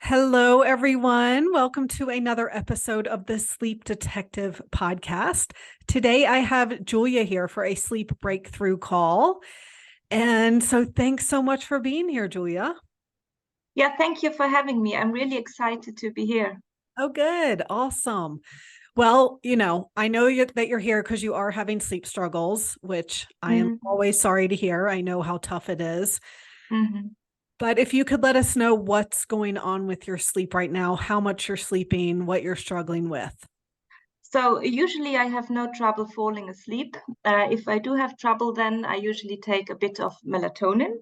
Hello, everyone. Welcome to another episode of the Sleep Detective podcast. Today, I have Julia here for a sleep breakthrough call. And so, thanks so much for being here, Julia. Yeah, thank you for having me. I'm really excited to be here. Oh, good. Awesome. Well, I know that you're here because you are having sleep struggles, which I am hmm always sorry to hear. I know how tough it is. hmm But if you could let us know what's going on with your sleep right now, how much you're sleeping, what you're struggling with. So usually I have no trouble falling asleep. If I do have trouble, then I usually take a bit of melatonin,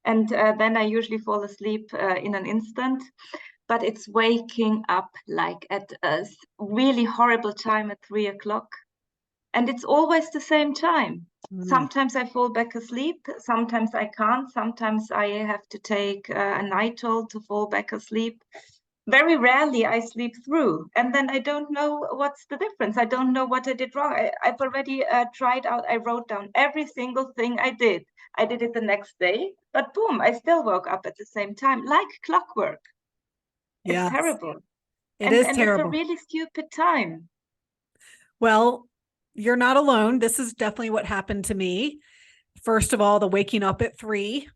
and then I usually fall asleep in an instant. But it's waking up like at a really horrible time at 3 o'clock. And it's always the same time. Mm. Sometimes I fall back asleep, sometimes I can't, sometimes I have to take a Nytol to fall back asleep. Very rarely I sleep through, and then I don't know what's the difference. I don't know what I did wrong. I've already tried out, I wrote down every single thing I did. I did it the next day, but boom, I still woke up at the same time, like clockwork. It's Yes, terrible. it And is and it's a terrible. really stupid time. Well, you're not alone. This is definitely what happened to me. First of all, the waking up at 3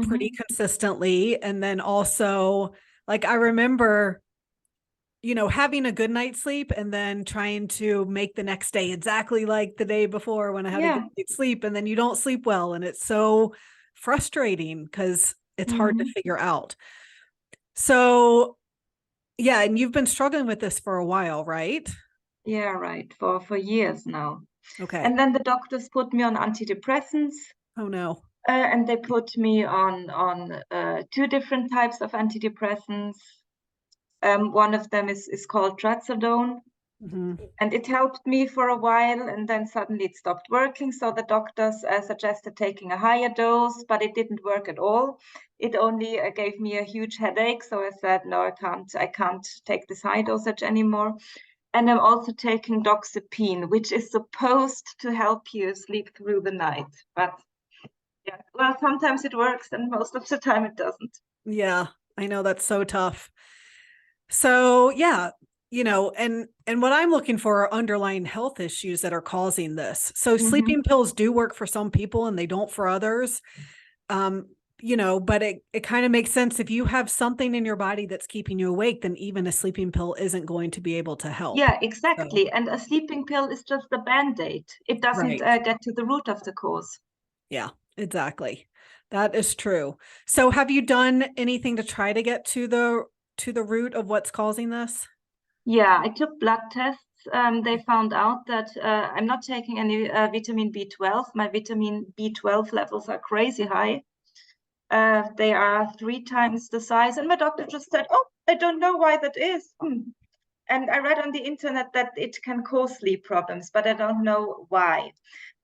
pretty hmm consistently. And then also, like, I remember, having a good night's sleep and then trying to make the next day exactly like the day before when I had a good Yeah. night's sleep. And then you don't sleep well. And it's so frustrating because it's hard to hmm figure out. So, yeah. And you've been struggling with this for a while, right? Yeah, right. For years now. Okay. And then the doctors put me on antidepressants, Oh, no. and they put me on two different types of antidepressants. One of them is called trazodone, Mhm. and it helped me for a while, and then suddenly it stopped working. So the doctors suggested taking a higher dose, but it didn't work at all. It only gave me a huge headache. So I said, no, I can't take this high dosage anymore. And I'm also taking doxepine, which is supposed to help you sleep through the night. But yeah, well, sometimes it works, and most of the time it doesn't. Yeah, I know that's so tough. So, yeah, and what I'm looking for are underlying health issues that are causing this. So sleeping hmm pills do work for some people and they don't for others. Um, but it kind of makes sense if you have something in your body that's keeping you awake, then even a sleeping pill isn't going to be able to help. Yeah, So, exactly. And a sleeping pill is just a band-aid. It doesn't right. get to the root of the cause. Yeah, exactly. That is true. So have you done anything to try to get to the root of what's causing this? Yeah, I took blood tests. They found out that I'm not taking any vitamin B12. My vitamin B12 levels are crazy high. They are 3 times the size. And my doctor just said, oh, I don't know why that is. And I read on the internet that it can cause sleep problems, but I don't know why.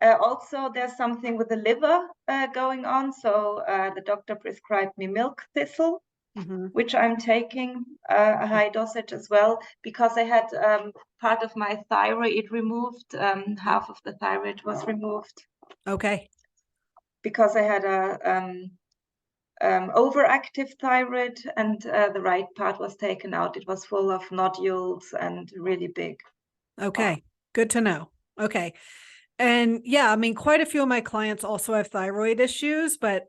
Also, there's something with the liver going on. So the doctor prescribed me milk thistle, Mhm. which I'm taking a high dosage as well, because I had part of my thyroid removed. Half of the thyroid was removed Okay. because I had a overactive thyroid, and the right part was taken out. It was full of nodules and really big. Okay. Good to know. Okay. And yeah, I mean, quite a few of my clients also have thyroid issues, but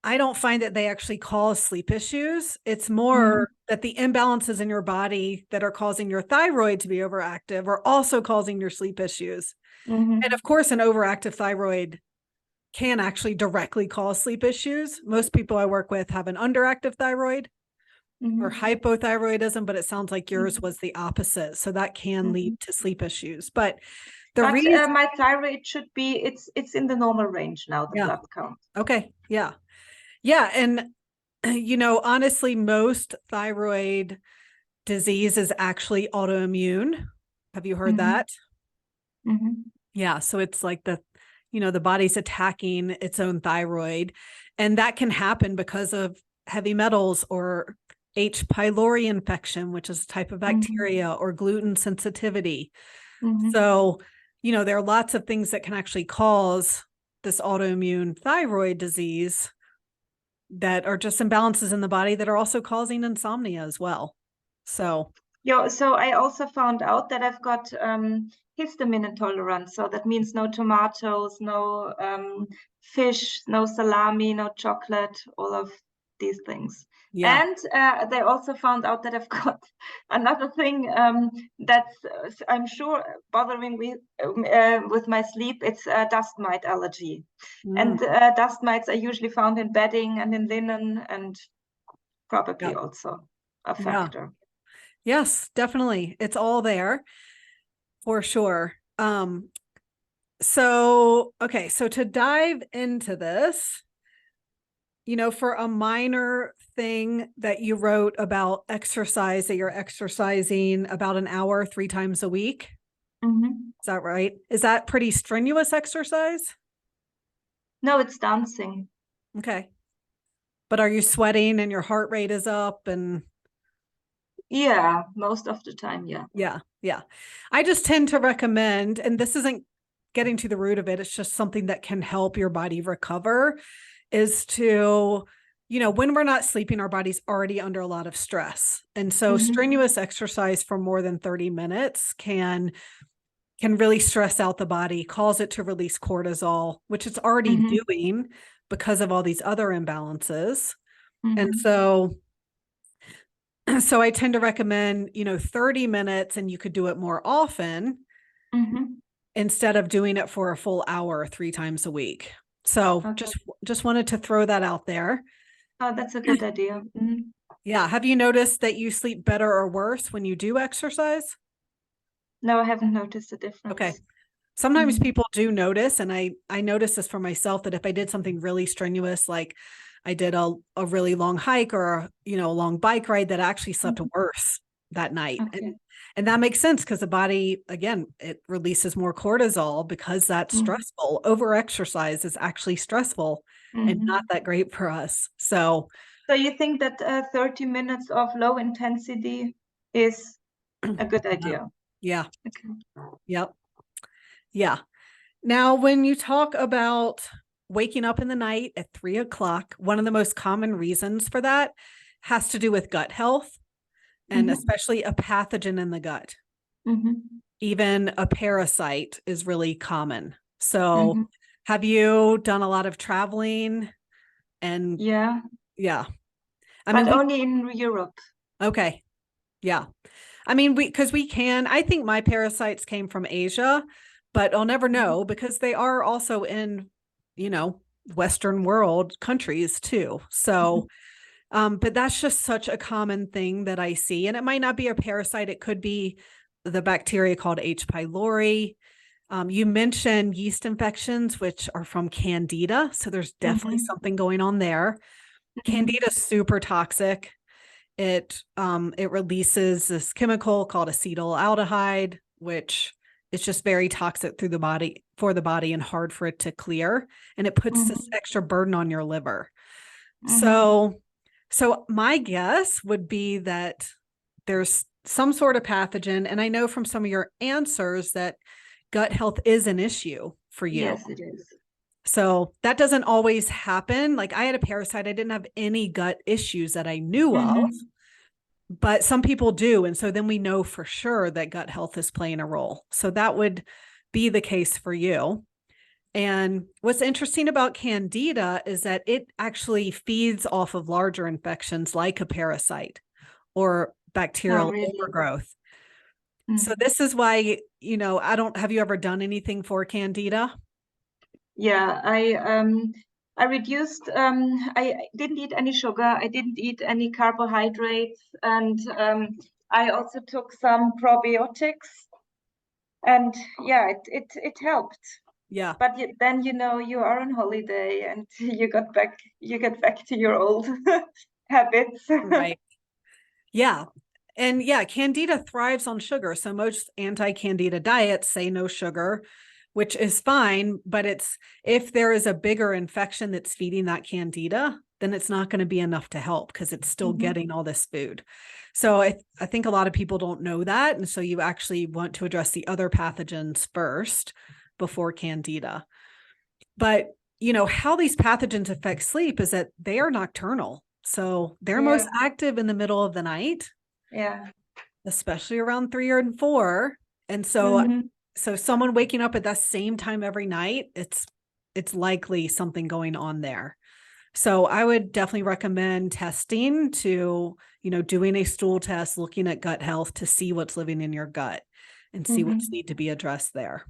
I don't find that they actually cause sleep issues. It's Mm-hmm. more that the imbalances in your body that are causing your thyroid to be overactive are also causing your sleep issues. And Mm-hmm. of course, an overactive thyroid can actually directly cause sleep issues. Most people I work with have an underactive thyroid or Mm-hmm. hypothyroidism, but it sounds like yours was the opposite. So that can lead Mm-hmm. to sleep issues. But the But reason, my thyroid should be, it's in the normal range now, the yeah, blood count. okay, yeah. Yeah. And, honestly, most thyroid disease is actually autoimmune. Have you heard Mm-hmm. that? Mm-hmm. Yeah. So it's like the body's attacking its own thyroid. And that can happen because of heavy metals or H. pylori infection, which is a type of Mm-hmm. bacteria, or gluten sensitivity. Mm-hmm. So, there are lots of things that can actually cause this autoimmune thyroid disease. that are just imbalances in the body that are also causing insomnia as well. So yeah, so I also found out that I've got histamine intolerance. So that means no tomatoes, no fish, no salami, no chocolate, all of these things. yeah. And they also found out that I've got another thing that's, I'm sure, bothering me with my sleep. It's a dust mite allergy. Mm, And dust mites are usually found in bedding and in linen, and yeah. probably also a Yeah. factor. Yes, definitely. It's all there for sure. Okay, so to dive into this, for a minor thing that you wrote about exercise, that you're exercising about an hour 3 times a week. Mm-hmm. Is that right? Is that pretty strenuous exercise? No, it's dancing. Okay. But are you sweating and your heart rate is up and Yeah, most of the time, yeah. yeah, yeah. I just tend to recommend, and this isn't getting to the root of it, it's just something that can help your body recover, is to, when we're not sleeping, our body's already under a lot of stress. And so strenuous exercise for more than 30 minutes can really stress out the body, cause it to release cortisol, which it's already doing because of all these other imbalances. And so I tend to recommend, 30 minutes, and you could do it more often instead of doing it for a full hour 3 times a week. So Okay. just wanted to throw that out there. Oh, that's a good idea. Yeah. Have you noticed that you sleep better or worse when you do exercise? No, I haven't noticed a difference. Okay. Sometimes people do notice, and I noticed this for myself, that if I did something really strenuous, like I did a really long hike or, a long bike ride, that I actually slept worse that night. Okay. And that makes sense because the body, again, it releases more cortisol because that's stressful. Over exercise is actually stressful and not that great for us. So you think that 30 minutes of low intensity is a good idea? yeah. Okay. Yep. Yeah. Now, when you talk about waking up in the night at 3 o'clock, one of the most common reasons for that has to do with gut health, and especially a pathogen in the gut. Even a parasite is really common. So have you done a lot of traveling? And yeah, I but mean, only in Europe. okay. Yeah. I mean, because I think my parasites came from Asia, but I'll never know because they are also in, Western world countries too. So, but that's just such a common thing that I see. And it might not be a parasite. It could be the bacteria called H. pylori. You mentioned yeast infections, which are from candida. So there's definitely something going on there. Candida is super toxic. It releases this chemical called acetaldehyde, which is just very toxic through the body and hard for it to clear. And it puts this extra burden on your liver. So my guess would be that there's some sort of pathogen. And I know from some of your answers that gut health is an issue for you. Yes, it is. So that doesn't always happen. Like I had a parasite. I didn't have any gut issues that I knew of, but some people do. And so then we know for sure that gut health is playing a role. So that would be the case for you. And what's interesting about candida is that it actually feeds off of larger infections like a parasite or bacterial overgrowth. So this is why, have you ever done anything for candida? Yeah, I reduced, I didn't eat any sugar, I didn't eat any carbohydrates, and I also took some probiotics, and yeah, it helped. Yeah. But then you are on holiday and you get back to your old habits. Right. Yeah. And yeah, candida thrives on sugar. So most anti-candida diets say no sugar, which is fine. But if there is a bigger infection that's feeding that candida, then it's not going to be enough to help because it's still getting all this food. So I think a lot of people don't know that. And so you actually want to address the other pathogens first before candida. But how these pathogens affect sleep is that they are nocturnal. So they're most Yeah. active in the middle of the night, Yeah. especially around 3 or 4. And so, Mhm. so someone waking up at that same time every night, it's likely something going on there. So I would definitely recommend testing to, doing a stool test, looking at gut health to see what's living in your gut and see what's Mhm. need to be addressed there.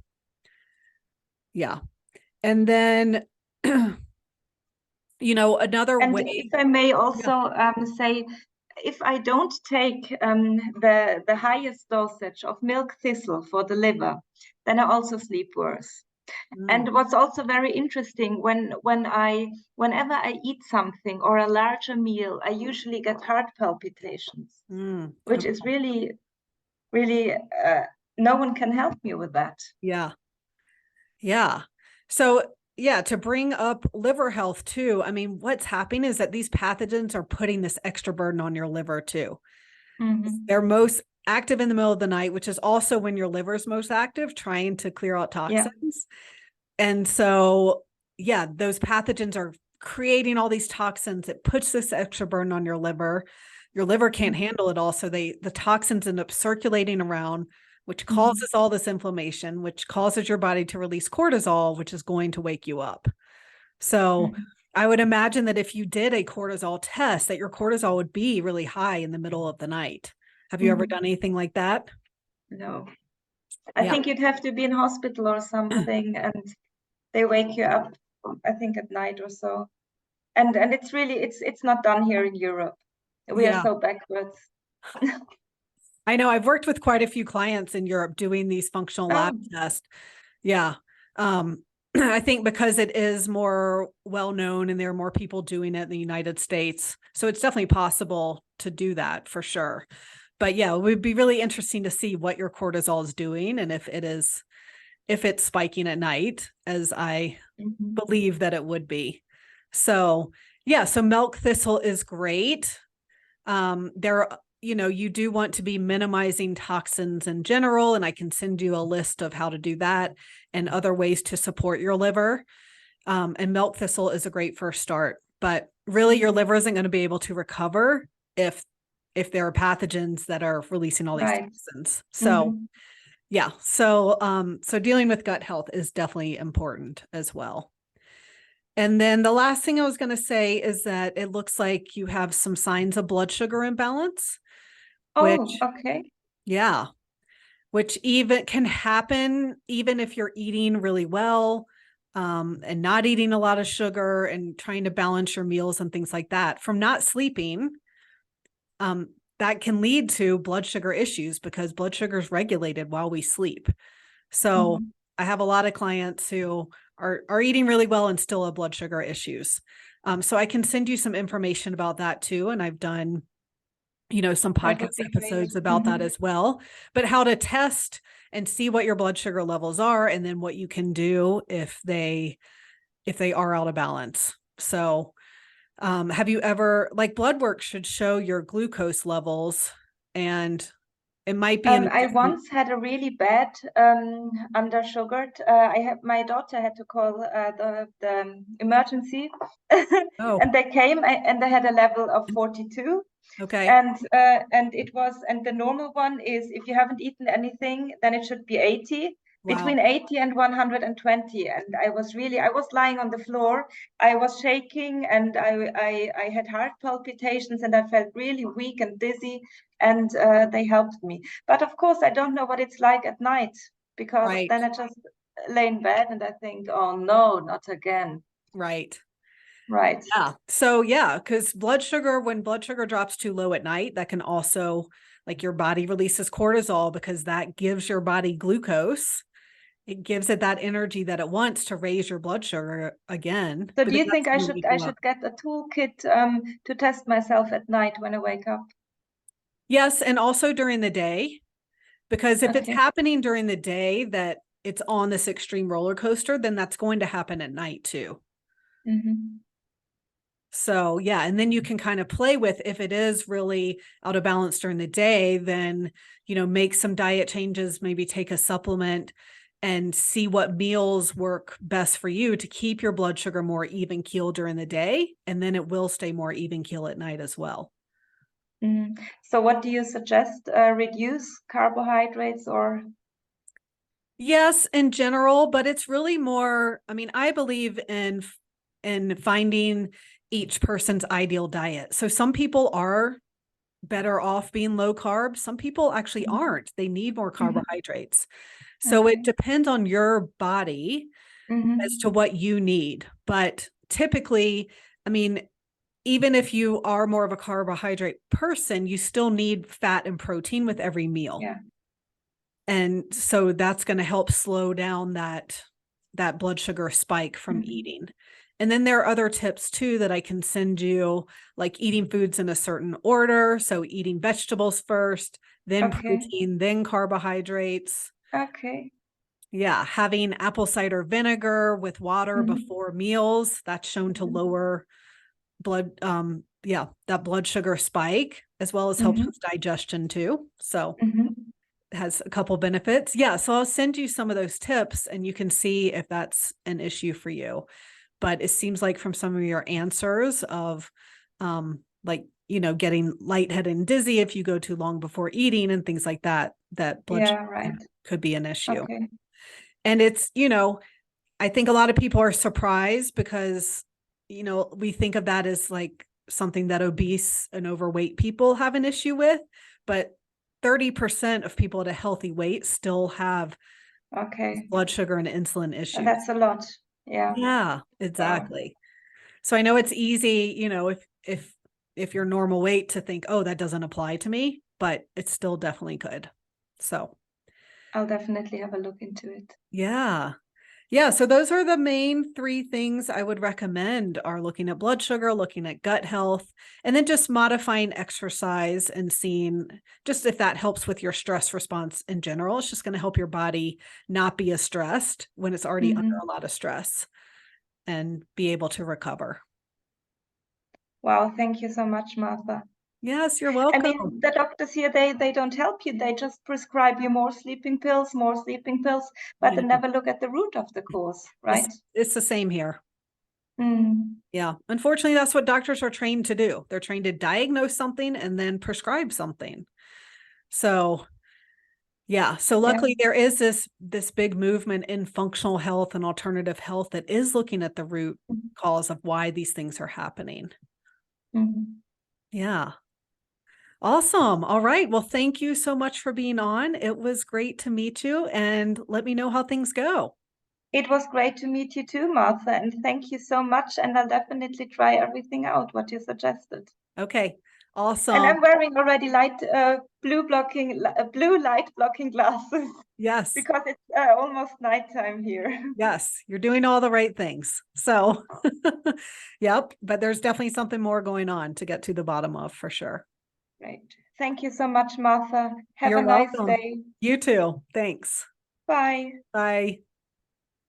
Yeah. And then, another And if way. I may Yeah. also say, if I don't take the highest dosage of milk thistle for the liver, then I also sleep worse. Mm, And what's also very interesting, whenever I eat something or a larger meal, I usually get heart palpitations, which okay. is really, really, no one can help me with that. Yeah. Yeah. So, yeah, to bring up liver health too, I mean, what's happening is that these pathogens are putting this extra burden on your liver too. Mm-hmm. They're most active in the middle of the night, which is also when your liver is most active, trying to clear out Yeah. toxins. And so, yeah, those pathogens are creating all these toxins. It puts this extra burden on your liver. Your liver can't Mm-hmm. handle it all. So the toxins end up circulating around, which Mm-hmm. causes all this inflammation, which causes your body to release cortisol, which is going to wake you up. So Mm-hmm. I would imagine that if you did a cortisol test, that your cortisol would be really high in the middle of the night. Have you ever Mm-hmm. done anything like that? No, I Yeah. think you'd have to be in hospital or something, and they wake you up, I think at night or so. And it's really it's not done here in Europe. We are Yeah. so backwards. I know I've worked with quite a few clients in Europe doing these functional lab Oh, tests. Yeah. I think because it is more well known and there are more people doing it in the United States. So it's definitely possible to do that for sure. But yeah, it would be really interesting to see what your cortisol is doing and if it's spiking at night, as I mhm. believe that it would be. So yeah, so milk thistle is great. There, you do want to be minimizing toxins in general, and I can send you a list of how to do that and other ways to support your liver. And milk thistle is a great first start, but really your liver isn't going to be able to recover if there are pathogens that are releasing all these Right. toxins. So Hmm. yeah, so dealing with gut health is definitely important as well. And then the last thing I was going to say is that it looks like you have some signs of blood sugar imbalance, Oh, which, okay. yeah, which even can happen even if you're eating really well, and not eating a lot of sugar and trying to balance your meals and things like that from not sleeping. Um, that can lead to blood sugar issues because blood sugar is regulated while we sleep. So Hmm. I have a lot of clients who are eating really well and still have blood sugar issues. So I can send you some information about that too. And I've done, some That would podcast be great. episodes about that Hmm. as well. But how to test and see what your blood sugar levels are, and then what you can do if they are out of balance. So have you ever, like, blood work should show your glucose levels, and it might be in a I different. once had a really bad under sugared. I had my daughter had to call the emergency, Oh, and they came and they had a level of 42. okay. And it was, and the normal one is if you haven't eaten anything, then it should be 80, Wow. between 80 and 120. And I was lying on the floor, I was shaking, and I had heart palpitations, and I felt really weak and dizzy, and they helped me. But of course I don't know what it's like at night, because Right. then I just lay in bed and I think, oh no, not again. Right. Right. Yeah. So yeah, because when blood sugar drops too low at night, that can also, like, your body releases cortisol because that gives your body glucose. It gives it that energy that it wants to raise your blood sugar again, So do because you that's think I going to should wake you up. get a toolkit to test myself at night when I wake up? Yes, and also during the day, because if it's Okay. happening during the day that it's on this extreme roller coaster, then that's going to happen at night too. Hmm. So yeah, and then you can kind of play with, if it is really out of balance during the day, then make some diet changes, maybe take a supplement, and see what meals work best for you to keep your blood sugar more even keel during the day. And then it will stay more even keel at night as well. So what do you suggest? Reduce carbohydrates or? Yes, in general, but it's really more, I mean, I believe in finding each person's ideal diet. So some people are better off being low carb. Some people actually aren't. They need more carbohydrates. So it depends on your body as to what you need. But typically, I mean, even if you are more of a carbohydrate person, you still need fat and protein with every meal. Yeah. And so that's going to help slow down that blood sugar spike from eating. And then there are other tips too that I can send you, like eating foods in a certain order. So eating vegetables first, then protein, then carbohydrates. Okay. Yeah. Having apple cider vinegar with water before meals, that's shown to lower blood, that blood sugar spike, as well as helps with digestion too. So has a couple benefits. Yeah. So I'll send you some of those tips and you can see if that's an issue for you. But it seems like from some of your answers of like, getting lightheaded and dizzy if you go too long before eating and things like that, that blood sugar could be an issue. Okay. And it's, I think a lot of people are surprised because, we think of that as like something that obese and overweight people have an issue with, but 30% of people at a healthy weight still have blood sugar and insulin issues. That's a lot. Yeah. Yeah, exactly. So I know it's easy, if you're normal weight to think, oh, that doesn't apply to me, but it still definitely could. So I'll definitely have a look into it. yeah. Yeah, so those are the main three things I would recommend are looking at blood sugar, looking at gut health, and then just modifying exercise and seeing just if that helps with your stress response in general. It's just going to help your body not be as stressed when it's already under a lot of stress and be able to recover. Wow, thank you so much, Martha. Yes, you're welcome. I mean, the doctors here, they don't help you. They just prescribe you more sleeping pills, but they never look at the root of the cause, right? It's the same here. Yeah. Unfortunately, that's what doctors are trained to do. They're trained to diagnose something and then prescribe something. So yeah. So luckily there is this big movement in functional health and alternative health that is looking at the root cause of why these things are happening. Yeah. Awesome. All right. Well, thank you so much for being on. It was great to meet you and let me know how things go. It was great to meet you too, Martha, and thank you so much. And I'll definitely try everything out what you suggested. Okay. Awesome. And I'm wearing already blue light blocking glasses. Yes. Because it's almost nighttime here. Yes, you're doing all the right things. So, yep, but there's definitely something more going on to get to the bottom of for sure. Great. Thank you so much, Martha. Have You're a nice welcome. day. You too. Thanks. Bye. Bye.